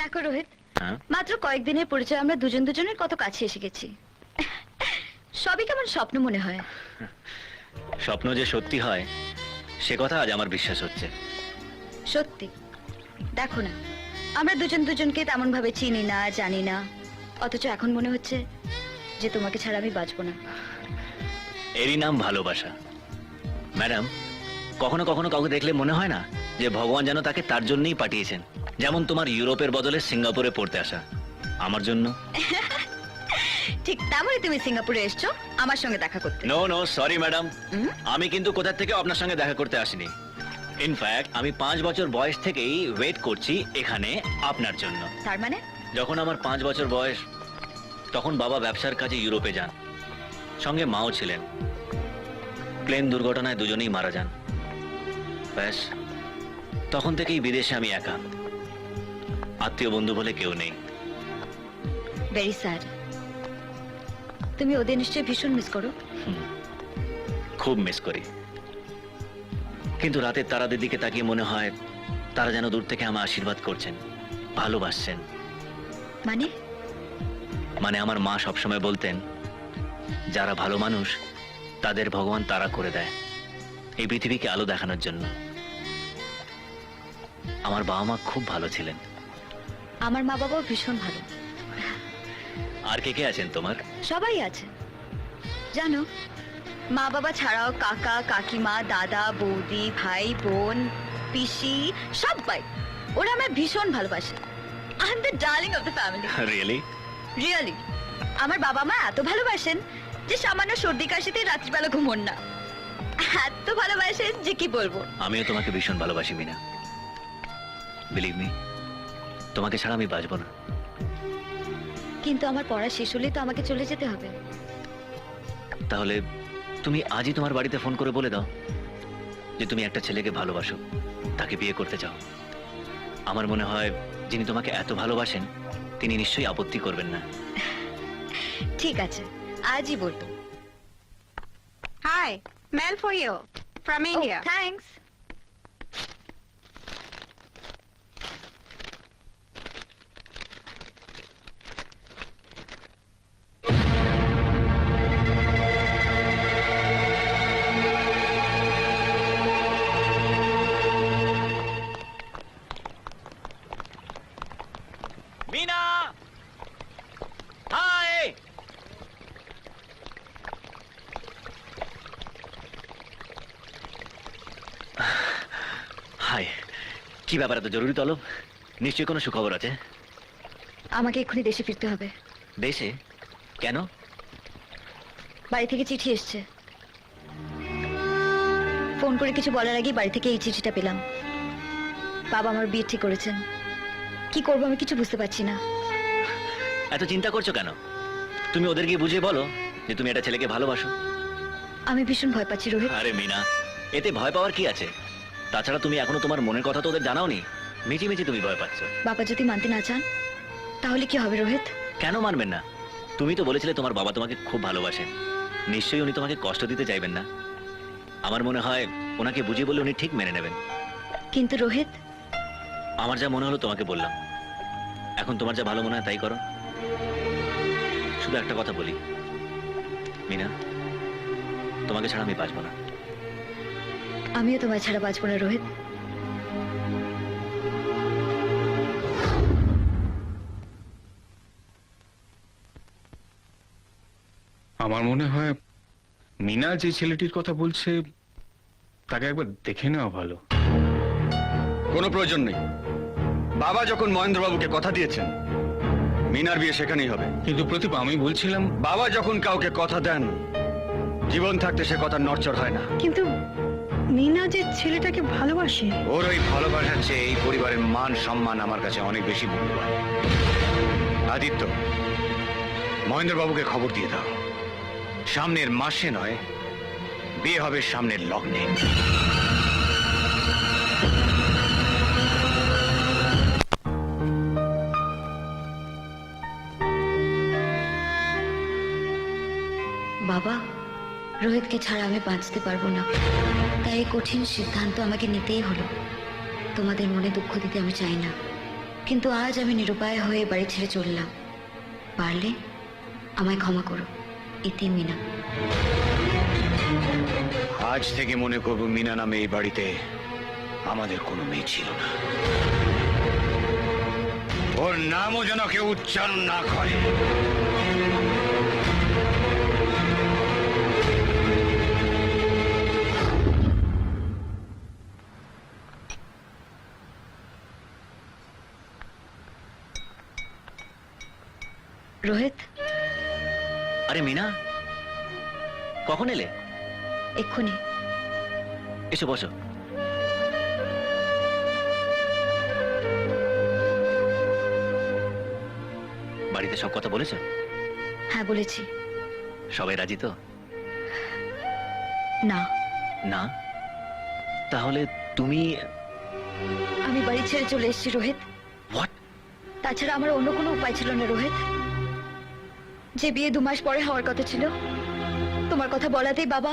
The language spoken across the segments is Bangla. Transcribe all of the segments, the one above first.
দেখো রোহিত, মাত্র কয়েকদিনের পরিচয় আমরা দুজন দুজনের কত কাছে এসে গেছি। সবই কেমন স্বপ্ন মনে হয়। স্বপ্ন যে সত্যি হয় সে কথা আজ আমার বিশ্বাস হচ্ছে। সত্যি দেখো না, আমরা দুজন দুজনকে তেমন ভাবে চিনি না, জানি না, অথচ এখন মনে হচ্ছে যে তোমাকে ছাড়া আমি বাঁচবো না। এরই নাম ভালোবাসা। ম্যাডাম, কখনো কখনো কাউকে দেখলে মনে হয় না যে ভগবান যেন তাকে তার জন্যই পাঠিয়েছেন, যেমন তোমার ইউরোপের বদলে সিঙ্গাপুরে পড়তে আসা আমার জন্য। ঠিক তেমনই তুমি সিঙ্গাপুরে এসছো আমার সঙ্গে দেখা করতে। নো নো সরি ম্যাডাম, আমি কিন্তু কোথা থেকে আপনার সঙ্গে দেখা করতে আসিনি। ইনফ্যাক্ট আমি 5 বছর বয়স থেকেই ওয়েট করছি এখানে আপনার জন্য। তার মানে যখন আমার 5 বছর বয়স তখন বাবা ব্যবসার কাজে ইউরোপে যান, সঙ্গে মাও ছিলেন। প্লেন দুর্ঘটনায় দুজনেই মারা যান। ব্যাস তখন থেকেই বিদেশে আমি একা, আত্মীয় বন্ধু বলে কেউ নেই। Very sad. তুমি ওদের নিশ্চয়ই ভীষণ মিস করো। খুব মিস করি, কিন্তু রাতের তারাদের দিকে তাকিয়ে মনে হয় তারা যেন দূর থেকে আমার আশীর্বাদ করছেন, ভালোবাসছেন। মানে মানে আমার মা সবসময় বলতেন, যারা ভালো মানুষ তাদের ভগবান তারা করে দেয় এই পৃথিবীকে আলো দেখানোর জন্য। আমার বাবা মা খুব ভালো ছিলেন। আমার মা বাবাও ভীষণ ভালো। আর কে কে আছেন তোমার? সবাই আছে জানো, মা বাবা ছাড়াও কাকা কাকিমা দাদা বৌদি ভাই বোন পিসি সবাই, ওরা আমায় ভীষণ ভালোবাসে। I am the darling of the family. Really? Really. আমার বাবা মা এত ভালোবাসেন যে সামান্য সর্দি কাশিতে রাত্রিবেলা ঘুমোন না। এত ভালোবাসেন যে কি বলবো। আমিও তোমাকে ভীষণ ভালোবাসি মিনা, বিলিভ মি, তোমাকে ছাড়া আমি বাঁচবো না। কিন্তু আমার পড়া শেষ হলেই তো আমাকে চলে যেতে হবে। তাহলে তুমি আজই তোমার বাড়িতে ফোন করে বলে দাও যে তুমি একটা ছেলেকে ভালোবাসো, তাকে বিয়ে করতে চাও। আমার মনে হয় যিনি তোমাকে এত ভালোবাসেন তিনি নিশ্চয়ই আপত্তি করবেন না। ঠিক আছে, আজই বলবো। Hi, mail for you from India. Thanks. Meena, hi. Hi, কি ব্যাপার এত জরুরি তলব? নিশ্চয়ই কোনো সুখবর আছে। আমাকে এক্ষুনি দেশে ফিরতে হবে। দেশে? কেন? বাড়ি থেকে চিঠি এসছে। ফোন করে কিছু বলার আগেই বাড়ি থেকে এই চিঠিটা পেলাম। বাবা আমার বিয়ে ঠিক করেছেন। কি করবো আমি কিছু বুঝতে পারছি না। এত চিন্তা করছো কেন? তুমি ওদের গিয়ে বুঝিয়ে বলো যে তুমি একটা ছেলেকে ভালোবাসো। আমি ভীষণ ভয় পাচ্ছি রোহিত। আরে মিনা, এতে ভয় পাওয়ার কি আছে? তাছাড়া তুমি এখনো তোমার মনের কথা তো ওদের জানাওনি। মিছিমিছি তুমি ভয় পাচ্ছ। বাবা যদি মানতে না চান তাহলে কি হবে রোহিত? কেন মানবেন না? তুমি তো বলেছিলে তোমার বাবা তোমাকে খুব ভালোবাসেন, নিশ্চয়ই উনি তোমাকে কষ্ট দিতে চাইবেন না। আমার মনে হয় ওনাকে বুঝিয়ে বললে উনি ঠিক মেনে নেবেন। কিন্তু রোহিত, আমার যা মনে হলো তোমাকে বললাম। এখন তোমার যা ভালো মনে হয় তাই করো। শুধু একটা কথা বলি মিনা, তোমাকে ছাড়া আমি বাঁচবো না। আমিও তোমায় ছাড়া বাঁচবো না রোহিত। আমার মনে হয় মিনা যে ছেলেটির কথা বলছে তাকে একবার দেখে নেওয়া ভালো। কোনো প্রয়োজন নেই। বাবা যখন মহেন্দ্রবাবুকে কথা দিয়েছেন মিনার বিয়ে সেখানেই হবে। কিন্তু প্রদীপ, আমি বলছিলাম বাবা যখন কাউকে কথা দেন জীবন থাকতে সে কথা নড়চড় হয় না। কিন্তু মিনা যে ছেলেটাকে ভালোবাসে, ওর ওই ভালোবাসার চেয়ে এই পরিবারের মান সম্মান আমার কাছে অনেক বেশি মূল্যবান। আদিত্য, মহেন্দ্রবাবুকে খবর দিয়ে দাও সামনের মাসে নয়, বিয়ে হবে সামনের লগ্নে। বাবা, রোহিতকে ছাড়া আমি বাঁচতে পারবো না, তাই এই কঠিন সিদ্ধান্ত আমাকে নিতেই হলো। তোমাদের মনে দুঃখ দিতে আমি চাই না, কিন্তু আজ আমি নিরুপায় হয়ে বাড়ি ছেড়ে চললাম। পারলে আমায় ক্ষমা করো, ইতি মিনা। আজ থেকে মনে করবো মিনা নামে এই বাড়িতে আমাদের কোনো মেয়ে ছিল না। ওর নামও যেন কেউ উচ্চারণ না করে। রোহিত, আরে মিনা, কখন এলে? এক্ষুনি। এসো বসো। বাড়িতে সব কথা বলেছো? হ্যাঁ বলেছি। সবাই রাজি তো? না, না? তাহলে তুমি আমি বাড়ি ছেড়ে চলে এসেছি রোহিত। হোয়াট? তাছাড়া আমার অন্য কোনো উপায় ছিল না রোহিত। যে বিয়ে 2 মাস পরে হওয়ার কথা ছিল, তোমার কথা বলাতেই বাবা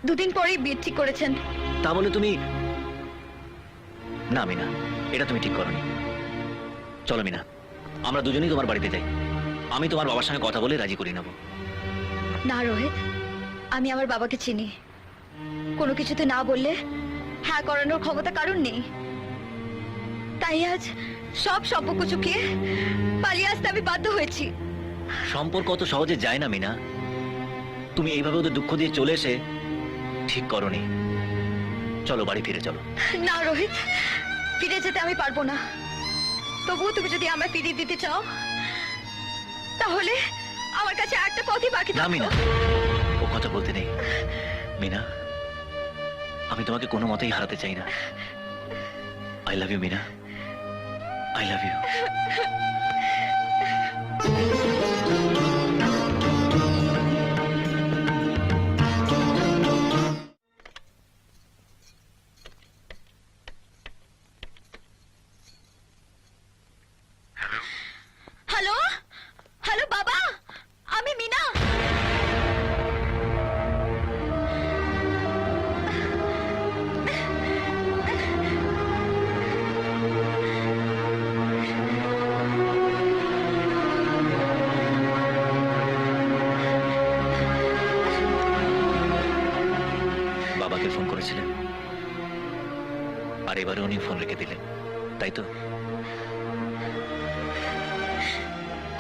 2 দিন পরেই বিয়ে ঠিক করেছেন। তা বলে তুমি... না মিনা, এটা তুমি ঠিক করনি। চলো মিনা, আমরা দুজনেই তোমার বাড়িতে যাই। আমি তোমার বাবার সঙ্গে কথা বলে রাজি করিয়ে নেব। না রোহিত, আমি আমার বাবাকে চিনি। কোনো কিছুতে না বললে হ্যাঁ করানোর ক্ষমতা কারণ নেই। তাই আজ সব সম্পর্ক চুকিয়ে পালিয়ে আসতে আমি বাধ্য হয়েছি। সম্পর্ক অত সহজে যায় না মিনা। তুমি এইভাবে ওদের দুঃখ দিয়ে চলে এসে ঠিক করনি। চলো বাড়ি ফিরে চলো। না রোহিত, ফিরে যেতে আমি পারবো না। তবুও তুমি যদি আমায় ফিরিয়ে দিতে চাও, তাহলে আমার কাছে একটা পথই বাকি না থাকলো। মিনা, ও কথা বলতে নেই। মিনা, আমি তোমাকে কোনো মতেই হারাতে চাই না। I love you Meena, I love you. Hello, hello বাবা, আমি মিনা। বাবাকে ফোন করেছিলেন, আর এবারে উনি ফোন রেখে দিলেন, তাই তো?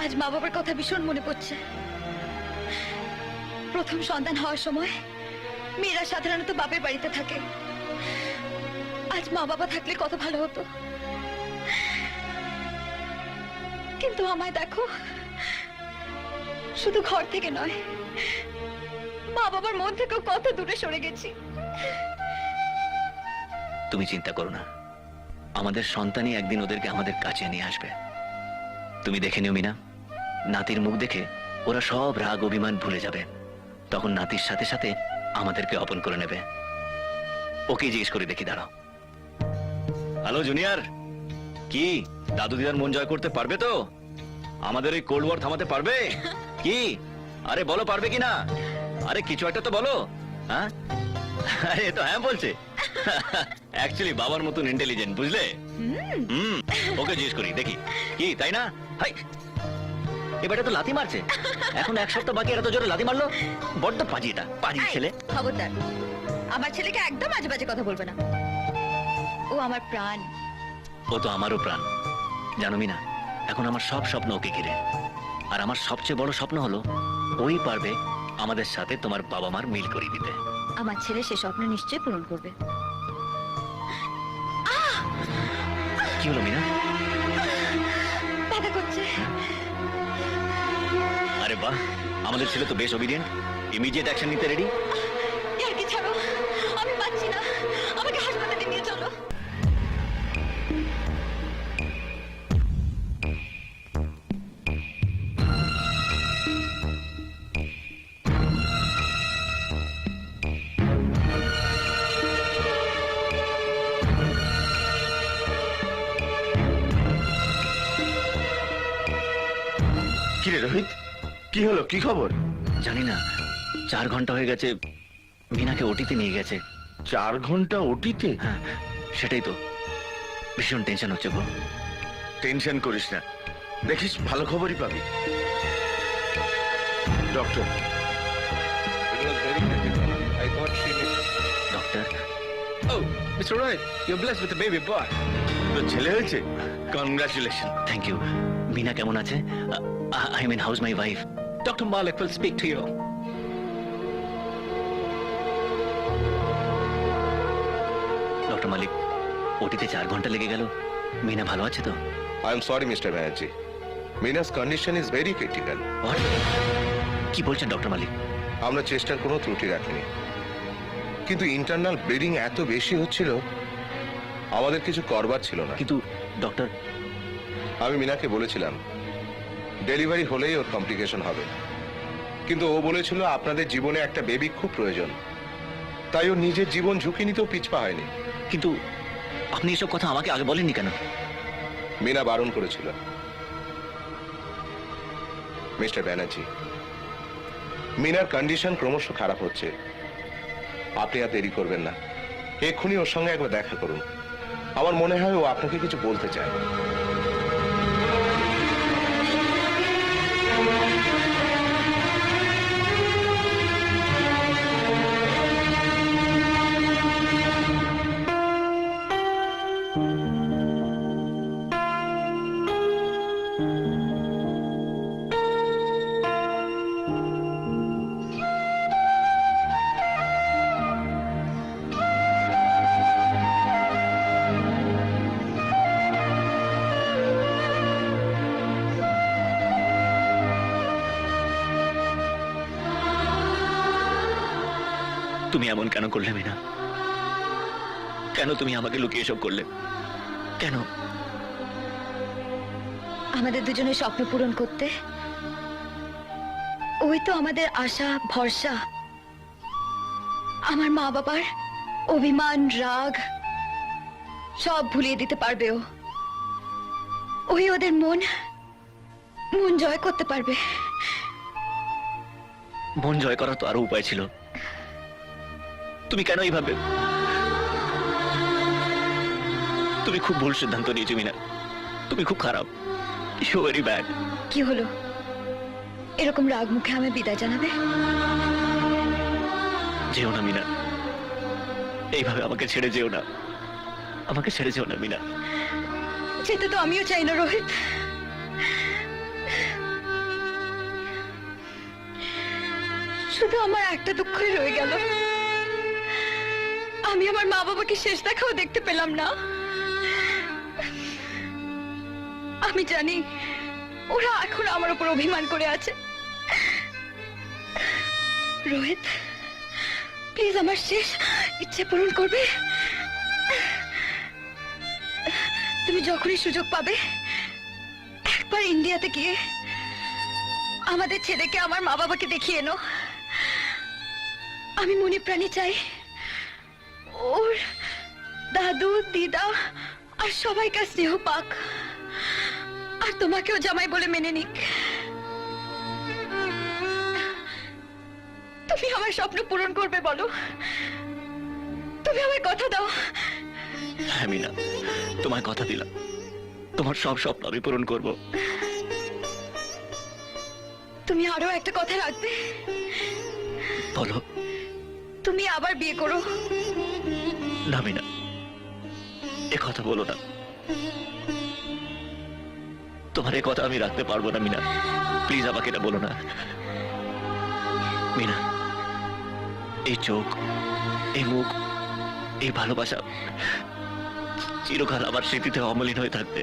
আজ মা বাবার কথা ভীষণ মনে পড়ছে। প্রথম সন্তান হওয়ার সময় মেয়েরা সাধারণত বাপের বাড়িতে থাকে। আজ মা বাবা থাকলে কত ভালো হতো। কিন্তু আমায় দেখো, শুধু ঘর থেকে নয়, মা বাবার মন থেকেও কত দূরে সরে গেছি। তুমি চিন্তা করো না, আমাদের সন্তানই একদিন ওদেরকে আমাদের কাছে নিয়ে আসবে। তুমি দেখে নিও মিনা, নাতির মুখ দেখে ওরা সব রাগ অভিমান ভুলে যাবে। তখন নাতির সাথে সাথে আমাদেরকে অপন করে নেবে। ওকে জিজ্ঞেস করে দেখি, দাঁড়াও। হ্যালো জুনিয়র, কি দাদু দিদার মন জয় করতে পারবে তো? আমাদের ওই কোল্ড ওয়ার থামাতে পারবে কি? আরে বলো, পারবে কি না? আরে কিছু একটা তো বলো। হ্যাঁ, আরে এ তো হ্যাঁ বলছে। অ্যাকচুয়ালি বাবার মতন ইন্টেলিজেন্ট, বুঝলে? ওকে জিজ্ঞেস করি দেখি, কি তাই না? হাই, এবারে তো লাথি মারছে। এখন 1 সপ্তাহ বাকি, এরা তো জোরে লাথি মারলো। বড্ড পাজি, এটা পাজি ছেলে। খবরদার, আমার ছেলেকে একদম আজে বাজে কথা বলবে না। ও আমার প্রাণ। ও তো আমারও প্রাণ, জানো মিনা। এখন আমার সব স্বপ্ন ওকে ঘিরে, আর আমার সবচেয়ে বড় স্বপ্ন হলো ওই পারবে আমাদের সাথে তোমার বাবা মার মিল করিয়ে দিতে। আমার ছেলে সে স্বপ্ন নিশ্চয়ই পূরণ করবে। কি হলো মিনা? ব্যথা করছে। আরে বাহ, আমাদের ছেলে তো বেশ ওবিডিয়েন্ট, ইমিডিয়েট অ্যাকশন নিতে রেডি। আর কি ছাড়ো, আমি পাচ্ছি না, আমাকে হাসপাতালে নিয়ে চলো। কি রে রোহিত, কি হলো, কি খবর? জানি না, 4 ঘন্টা হয়ে গেছে মিনাকে ওটিতে নিয়ে গেছে। 4 ঘন্টা ওটিতে? হ্যাঁ, সেটাই তো, ভীষণ টেনশন হচ্ছে গো। টেনশন করিস না, দেখিস ভালো খবরই পাবি। Doctor, doctor, Oh, Mr. Rohit, you're blessed with a baby boy. তোর ছেলে হয়েছে? কনগ্রাচুলেশন। Thank you. মিনা কেমন আছে? I mean how's my wife? Dr. Malik will speak to you. Doctor Malik, ওটিতে 4 ঘন্টা লেগে গেল। মিনা ভালো আছে তো? I am sorry, Mr. Banerjee. Mina's condition is very critical. What? কি বলছেন ডক্টর মালিক? আমরা চেষ্টার কোনো ত্রুটি রাখিনি, কিন্তু ইন্টারনাল ব্লিডিং এত বেশি হচ্ছিল, আমাদের কিছু করবার ছিল না। কিন্তু ডক্টর, আমি মিনাকে বলেছিলাম ডেলিভারি হলেই ওর কমপ্লিকেশন হবে, কিন্তু ও বলেছিল আপনাদের জীবনে একটা বেবি খুব প্রয়োজন, তাই ও নিজের জীবন ঝুঁকি নিতেও পিছপা হয়নি। কিন্তু আপনি এসব কথা আমাকে আগে বলেননি কেন? মিনা বারণ করেছিল। মিস্টার ব্যানার্জি, মিনার কন্ডিশন ক্রমশ খারাপ হচ্ছে, আপনি আর দেরি করবেন না, এক্ষুনি ওর সঙ্গে একবার দেখা করুন। আমার মনে হয় ও আপনাকে কিছু বলতে চায়। তুমি এমন কেন করলে মিনা? কেন তুমি আমাকে লুকিয়ে এসব করলে? কেন? আমাদের দুজনের স্বপ্ন পূরণ করতে ওই তো আমাদের আশা ভরসা। আমার মা বাবার অভিমান রাগ সব ভুলিয়ে দিতে পারবে ও। ওই ওদের মন জয় করতে পারবে। মন জয় করার তো আরো উপায় ছিল। তুমি কেন এইভাবে? তুমি খুব ভুল সিদ্ধান্ত নিয়েছো মিনা। তুমি খুব খারাপ। You very bad. কি হলো, এরকম রাগ মুখে আমি বিদায় জানাবে? যেও না মিনা, এইভাবে আমাকে ছেড়ে যেও না। আমাকে ছেড়ে যেও না মিনা। যেতে তো আমিও চাই না রোহিত। শুধু আমার একটা দুঃখই রয়ে গেল, আমি আমার মা বাবাকে শেষ দেখাও দেখতে পেলাম না। আমি জানি ওরা এখন আমার উপর অভিমান করে আছে। রোহিত, প্লিজ আমার শেষ ইচ্ছে পূরণ করবে। তুমি যখনই সুযোগ পাবে একবার ইন্ডিয়াতে গিয়ে আমাদের ছেলেকে আমার মা বাবাকে দেখিয়ে এনো। আমি মনে প্রাণে চাই ওর দাদু দিদা আর সবাইকার স্নেহ পাক, আর তোমাকেও জামাই বলে মেনে নিক। তুমি আমার স্বপ্ন পূরণ করবে বলো? তুমি আমার কথা দাও। হ্যাঁ মিনা, তোমায় কথা দিলাম, তোমার সব স্বপ্ন আমি পূরণ করব। তুমি আরো একটা কথা রাখবে? বলো। তুমি আবার বিয়ে করো। না মিনা, এ কথা বলো না। তোমার এ কথা আমি রাখতে পারবো না মিনা। প্লিজ আমাকে এটা বলো না মিনা। এই চোখ, এই মুখ, এই ভালোবাসা চিরকাল আমার স্মৃতিতে অমলিন হয়ে থাকবে।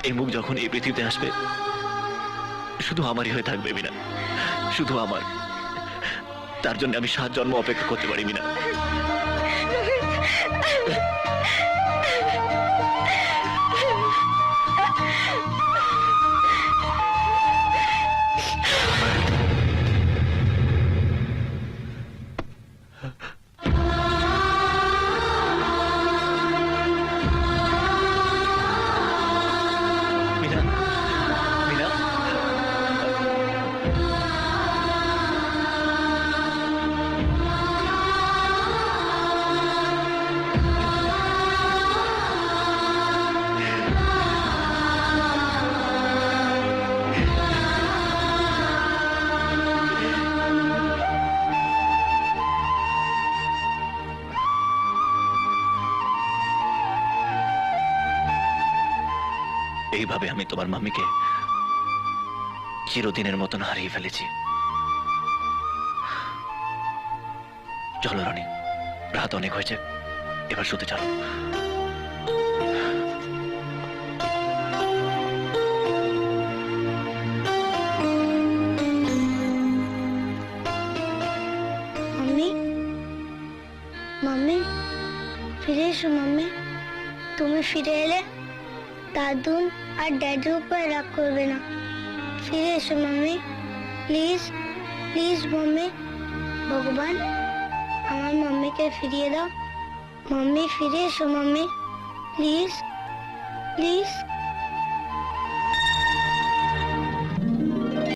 এই মুখ যখন এই পৃথিবীতে আসবে শুধু আমারই হয়ে থাকবে মিনা, শুধু আমার। তার জন্য আমি 7 জন্ম অপেক্ষা করতে পারি মিনা। মিনা, মিনা, এইভাবে আমি তোমার মাম্মিকে চিরদিনের মতন হারিয়ে ফেলেছি। চলো রানী, রাত অনেক হয়েছে, এবার শুতে চলো। मम्मी मम्मी ফিরে এসো मम्मी তুমি ফিরে এলে দাদু আর ড্যাডির উপর রাগ করবে না। ফিরে এসো मम्मी প্লিজ প্লিজ मम्मी ভগবান আমার মাম্মিকে ফিরিয়ে দাও। मम्मी ফিরে এসো मम्मी প্লিজ প্লিজ।